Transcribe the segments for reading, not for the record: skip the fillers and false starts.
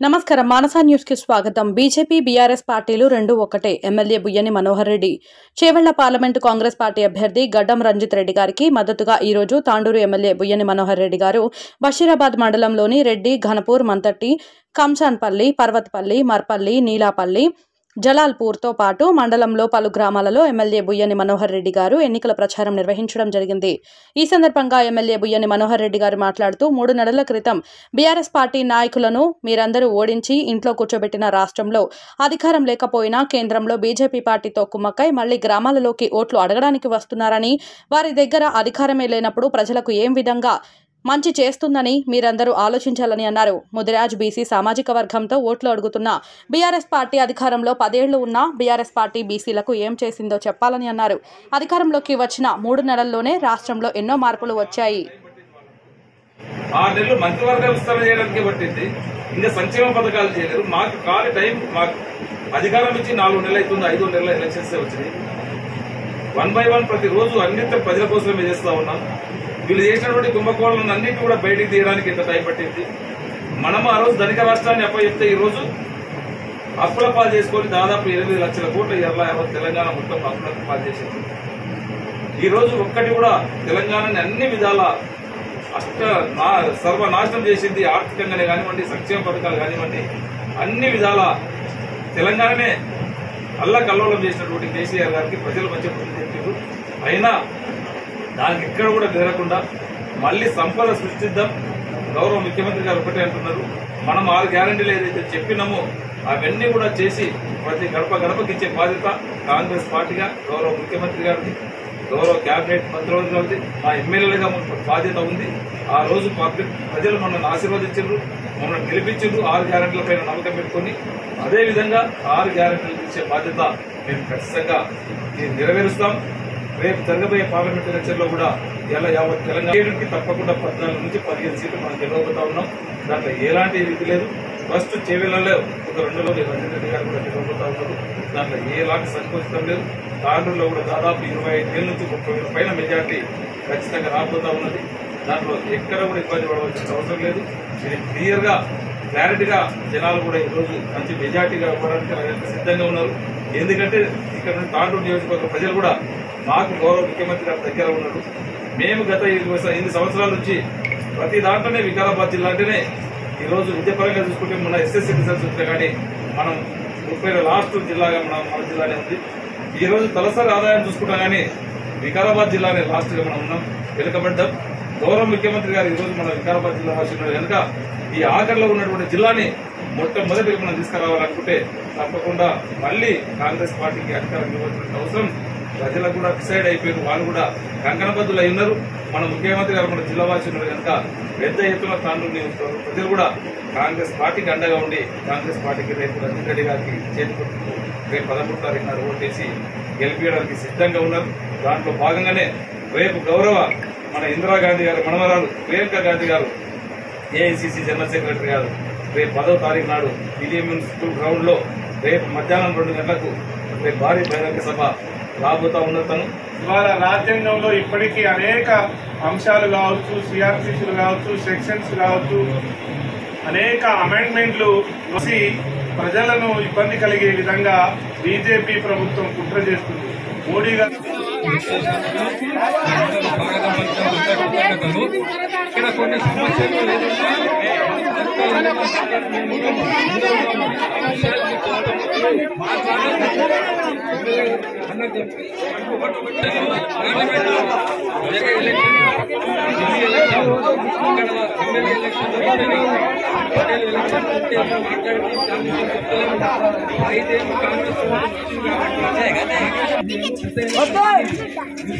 నమస్కారం మానస న్యూస్ కి స్వాగతం. బీజేపీ బీఆర్ఎస్ పార్టీలు రెండు ఒకటే. MLA Buyyani Manohar Reddy Chevella parliament Congress party అభ్యర్థి గడ్డం రంజిత్ రెడ్డి గారికి మద్దతుగా ఈ రోజు తాండూరు ఎమ్మెల్యే బుయ్యని మనోహర్ రెడ్డి గారు బషీరాబాద్ మండలంలోని రెడ్డి, ఘనపూర్, మంతట్టి, కంసాన్పల్లి, పర్వతపల్లి, మర్పల్లి, నీలాపల్లి, జలాల్పూర్తో పాటు మండలంలో పలు గ్రామాలలో ఎమ్మెల్యే బుయ్యని మనోహర్ రెడ్డి గారు ఎన్నికల ప్రచారం నిర్వహించడం జరిగింది. ఈ సందర్భంగా ఎమ్మెల్యే బుయ్యని మనోహర్ రెడ్డి గారు మాట్లాడుతూ 3 నెలల క్రితం బీఆర్ఎస్ పార్టీ నాయకులను మీరందరూ ఓడించి ఇంట్లో కూర్చోబెట్టిన రాష్ట్రంలో అధికారం లేకపోయినా కేంద్రంలో బీజేపీ పార్టీతో కుమ్మక్కై మళ్లీ గ్రామాలలోకి ఓట్లు అడగడానికి వస్తున్నారని, వారి దగ్గర అధికారమే లేనప్పుడు ప్రజలకు ఏం విధంగా మంచి చేస్తుందని మీరందరూ ఆలోచించాలని అన్నారు. ముదిరాజ్ బీసీ సామాజిక వర్గంతో ఓట్లు అడుగుతున్న బీఆర్ఎస్ పార్టీ అధికారంలో 10 ఏళ్లు ఉన్న బీఆర్ఎస్ పార్టీ బీసీలకు ఏం చేసిందో చెప్పాలని అన్నారు. అధికారంలోకి వచ్చిన 3 నెలల్లోనే రాష్ట్రంలో ఎన్నో మార్పులు వచ్చాయి. 6 నెలలు మంత్రివర్గ విస్తరణ చేయడానికి పట్టింది. ఇంకా సంక్షేమ పథకాలు చేయలేరు. మాకు ఖాళీ టైం, మాకు అధికారం ఇచ్చి 4 నెలలు అవుతుంది. 5 నెలల ఎలక్షన్స్ వచ్చినాయి. 1 by 1 ప్రతిరోజు అన్నింటి ప్రజల కోసమే చేస్తా ఉన్నాం. వీళ్ళు చేసినటువంటి కుంభకోణాలను అన్నింటి కూడా బయటికి తీయడానికి ఎంత టైం పట్టింది. మనం ఆ రోజు ధనిక రాష్ట్రాన్ని అప్పచెప్తే ఈ రోజు అప్పుల పాలు చేసుకుని దాదాపు 8 లక్షల కోట్ల తెలంగాణ మొత్తం అప్పుల పాలు చేసింది. ఈ రోజు ఒక్కటి కూడా తెలంగాణని అన్ని విధాల సర్వనాశనం చేసింది. ఆర్థికంగానే కానివ్వండి, సంక్షేమ పథకాలు కానివ్వండి, అన్ని విధాల తెలంగాణనే అల్లకల్లోలం చేసినటువంటి కేసీఆర్ గారికి ప్రజలు మంచి బుద్ధి చెప్పారు. అయినా దానికి ఎక్కడ కూడా బెదరకుండా మళ్లీ సంపద సృష్టిద్దాం. గౌరవ ముఖ్యమంత్రి గారు ఒకటే అంటున్నారు, మనం 6 గ్యారంటీలు ఏదైతే చెప్పినామో అవన్నీ కూడా చేసి ప్రతి గడపకిచ్చే బాధ్యత కాంగ్రెస్ పార్టీగా గౌరవ ముఖ్యమంత్రి గారిది, గౌరవ కేబినెట్ మంత్రివర్గాలది, మా ఎమ్మెల్యేలుగా బాధ్యత ఉంది. ఆ రోజు ప్రజలు మనల్ని ఆశీర్వదించారు, మమ్మల్ని గెలిపించారు. 6 గ్యారంటీల పైన నమ్మకం పెట్టుకుని అదేవిధంగా 6 గ్యారంటీలు ఇచ్చే బాధ్యత మేము ఖచ్చితంగా నెరవేరుస్తాం. రేపు జరగబోయే పార్లమెంట్ ఎలక్షన్ లో కూడా ఎలా యావత్ తెలంగాణకి తప్పకుండా 14 నుంచి 15 సీట్లు మనం గెలవబోతా ఉన్నాం. దాంట్లో ఎలాంటి రీతి లేదు. ఫస్ట్ చేవెళ్లలో ఒక 2 రోజులు రంజిత్ రెడ్డి గారు కూడా గెలవబోతా ఉన్నారు. దాంట్లో ఎలాంటి సంకోచం లేదు. తాండూరులో కూడా దాదాపు 25,000 నుంచి 30,000 పైన మెజార్టీ ఖచ్చితంగా రాబోతా ఉన్నది. దాంట్లో ఎక్కడ కూడా ఇబ్బంది పడవలసిన అవసరం లేదు. ఇది క్లారిటీగా జనాలు కూడా ఈ రోజు మంచి మెజార్టీగా ఇవ్వడానికి సిద్ధంగా ఉన్నారు. ఎందుకంటే ఇక్కడ నుండి తాండూరు నియోజకవర్గ ప్రజలు కూడా మాకు గౌరవ ముఖ్యమంత్రి గారి దగ్గర ఉన్నారు. మేము గత 8 సంవత్సరాల నుంచి ప్రతి దాంట్లోనే వికారాబాద్ జిల్లా అంటేనే ఈ రోజు విద్యాపరంగా చూసుకుంటే మన ఎస్ఎస్సీ రిజల్ట్స్ ఉంటే కానీ మనం 30 లాస్ట్ జిల్లాగా మన జిల్లానే ఉంది. ఈ రోజు తలసరి ఆదాయం చూసుకుంటా కానీ వికారాబాద్ జిల్లానే లాస్ట్ గా మనం ఉన్నాం, వెనుకబడ్డాం. గౌరవ ముఖ్యమంత్రి గారు ఈ రోజు మన వికారాబాద్ జిల్లా వాసి కనుక ఈ ఆఖరిలో ఉన్నటువంటి జిల్లాని మొట్టమొదటిగా మనం తీసుకురావాలనుకుంటే తప్పకుండా మళ్లీ కాంగ్రెస్ పార్టీకి అధికారం ఇవ్వాల్సిన అవసరం ప్రజలకు కూడా డిసైడ్ అయిపోయారు. వాళ్ళు కూడా కంకణబద్దులు అయి ఉన్నారు. మన ముఖ్యమంత్రి గారు మన జిల్లా వాసి ఉన్నారు కనుక పెద్ద ఎత్తున తాండూరు నియోజకవర్గం ప్రజలు కూడా కాంగ్రెస్ పార్టీకి అండగా ఉండి కాంగ్రెస్ పార్టీకి రేపు రంజిత్ రెడ్డి గారికి చేతి రేపు 13 తారీఖున ఓటేసి గెలిపించడానికి సిద్ధంగా ఉన్నారు. దాంట్లో భాగంగానే రేపు గౌరవ మన ఇందిరాగాంధీ గారు మనవరాలు ప్రియాంక గాంధీ గారు ఏఐసిసి జనరల్ సెక్రటరీ గారు రేపు 10వ తారీఖు నాడు విలియమ్స్ స్కూల్ గ్రౌండ్ లో రేపు మధ్యాహ్నం 2 గంటలకు రేపు భారీ బహిరంగ సభ రాబోతా ఉన్నతను. ఇవాళ రాజ్యాంగంలో ఇప్పటికీ అనేక అంశాలు కావచ్చు, సిఆర్పిసిలు కావచ్చు, సెక్షన్స్ కావచ్చు, అనేక అమెండ్మెంట్లు వచ్చి ప్రజలను ఇబ్బంది కలిగే విధంగా బీజేపీ ప్రభుత్వం కుట్ర చేస్తుంది. మోడీ గారు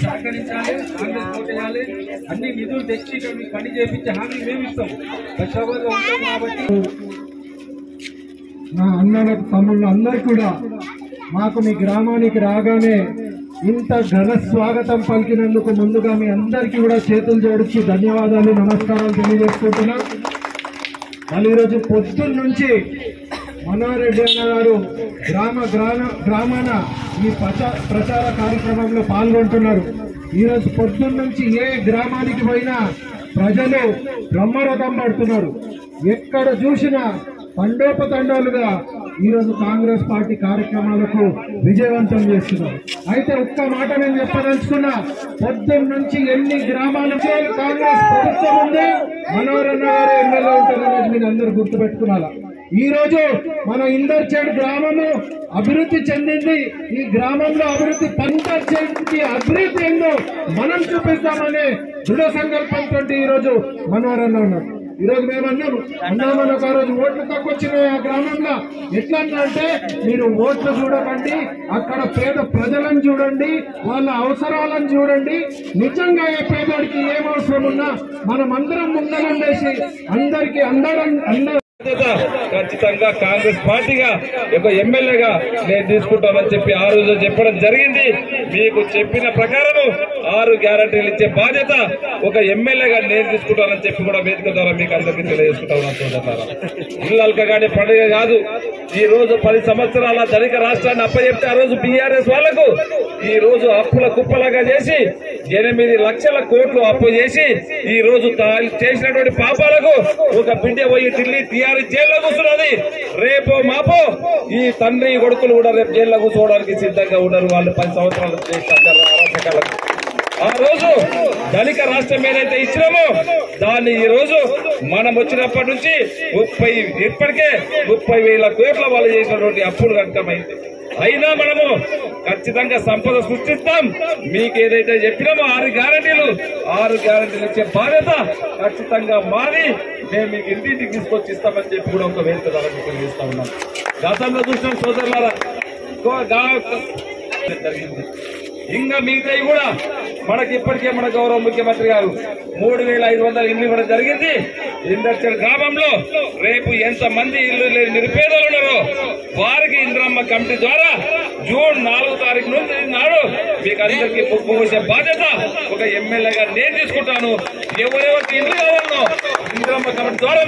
సహకరించాలి, కాంగ్రెస్ ఓటేయాలి, అన్ని నిధులు తెచ్చి పని చేపించే హామీ మేము ఇస్తాం. కష్టపడి ఉంటాం కాబట్టి నా అన్నలకు తమ్ముళ్ళు అందరు కూడా మాకు మీ గ్రామానికి రాగానే ఇంత ఘన స్వాగతం పలికినందుకు ముందుగా మీ అందరికీ కూడా చేతులు జోడించి ధన్యవాదాలు, నమస్కారాలు తెలియజేసుకుంటున్నా. మళ్ళీ ఈరోజు పొద్దున్న నుంచి మనోహర్ రెడ్డి అన్న గారు గ్రామాన ఈ ప్రచార కార్యక్రమంలో పాల్గొంటున్నారు. ఈరోజు పొద్దున్న నుంచి ఏ గ్రామానికి పోయినా ప్రజలు బ్రహ్మరథం పడుతున్నారు. ఎక్కడ చూసినా తండోపతండాలుగా ఈరోజు కాంగ్రెస్ పార్టీ కార్యక్రమాలకు విజయవంతం చేస్తున్నారు. అయితే ఒక్క మాట నేను చెప్పదలుచుకున్నా, పొద్దున్న నుంచి ఎన్ని గ్రామాల కాంగ్రెస్ ప్రభుత్వం ఉంది, మనోహర్ అన్న గారు ఎమ్మెల్యే ఉంటారనేది మీరు అందరూ గుర్తుపెట్టుకున్నారా. ఈ రోజు మన ఇందర్చేడు గ్రామము అభివృద్ధి చెందింది. ఈ గ్రామంలో అభివృద్ధి అభివృద్ధి ఏందో మనం చూపిస్తామనే దృఢ సంకల్పంతో ఈ రోజు మనోహర్ అన్న ఉన్నారు. ఈ రోజు మేము అన్నామని ఒక రోజు ఓట్లు తక్కువ వచ్చినాయి ఆ గ్రామంలో. ఎట్లా అంటే మీరు ఓట్లు చూడకండి, అక్కడ పేద ప్రజలను చూడండి, వాళ్ళ అవసరాలను చూడండి. నిజంగా ఏ పేదోడికి ఏం అవసరం ఉన్నా మనం అందరం ముందరండేసి అందరికీ అందరూ ఖచ్చితంగా కాంగ్రెస్ పార్టీగా ఒక ఎమ్మెల్యేగా నేను తీసుకుంటానని చెప్పి ఆ రోజు చెప్పడం జరిగింది. మీకు చెప్పిన ప్రకారం 6 గ్యారంటీలు ఇచ్చే బాధ్యత ఒక ఎమ్మెల్యేగా నేను తీసుకుంటానని చెప్పి కూడా వేదిక ద్వారా మీకు అందరికీ తెలియజేసుకుంటా ఉన్నాను. ఇళ్ళల్క కానీ పండుగ కాదు. ఈ రోజు 10 సంవత్సరాల ధనిక రాష్ట్రాన్ని అప్పచెప్తే ఆ రోజు బీఆర్ఎస్ వాళ్లకు ఈ రోజు అప్పుల కుప్పలాగా చేసి 8 లక్షల కోట్లు అప్పు చేసి ఈ రోజు చేసినటువంటి పాపాలకు ఒక బిడ్డ పోయి ఢిల్లీ టీఆర్ఎస్ జైల్లో కూర్చున్నది. రేపో మాపో ఈ తండ్రి కొడుకులు కూడా రేపు జైల్లో కూర్చోవడానికి సిద్ధంగా ఉన్నారు. వాళ్ళు 10 సంవత్సరాలు చేసిన ఆ రోజు ధనిక రాష్ట్రం ఏదైతే ఇచ్చినామో దాన్ని ఈ రోజు మనం వచ్చినప్పటి నుంచి ఇప్పటికే 30,000 కోట్ల వాళ్ళు చేసినటువంటి అప్పులు కట్టమైంది. అయినా మనము ఖచ్చితంగా సంపద సృష్టిస్తాం. మీకు ఏదైతే చెప్పినామో 6 గ్యారంటీలు ఇచ్చే బాధ్యత ఖచ్చితంగా మారి మేము మీకు ఇంటింటికి తీసుకొచ్చి ఇస్తామని చెప్పి కూడా ఒక వేదిక ద్వారా తెలియజేస్తా ఉన్నాం. గతంలో చూసిన సోదరులారా జరిగింది. ఇంకా మిగతాయి కూడా మనకి ఇప్పటికే మన గౌరవ ముఖ్యమంత్రి గారు 3,500 ఇల్లు ఇవ్వడం జరిగింది. ఇందర్చేడు గ్రామంలో రేపు ఎంతమంది ఇల్లు లేని నిరుపేదలు ఉన్నారో వారికి ఇంద్రమ్మ కమిటీ ద్వారా జూన్ 4 తారీఖు నుంచి నాడు మీకు అందరికీ పోసే బాధ్యత ఒక ఎమ్మెల్యేగా నేను తీసుకుంటాను. ఎవరెవరికి ఇల్లు కావాలనో ఇంద్రమ్మ కమిటీ ద్వారా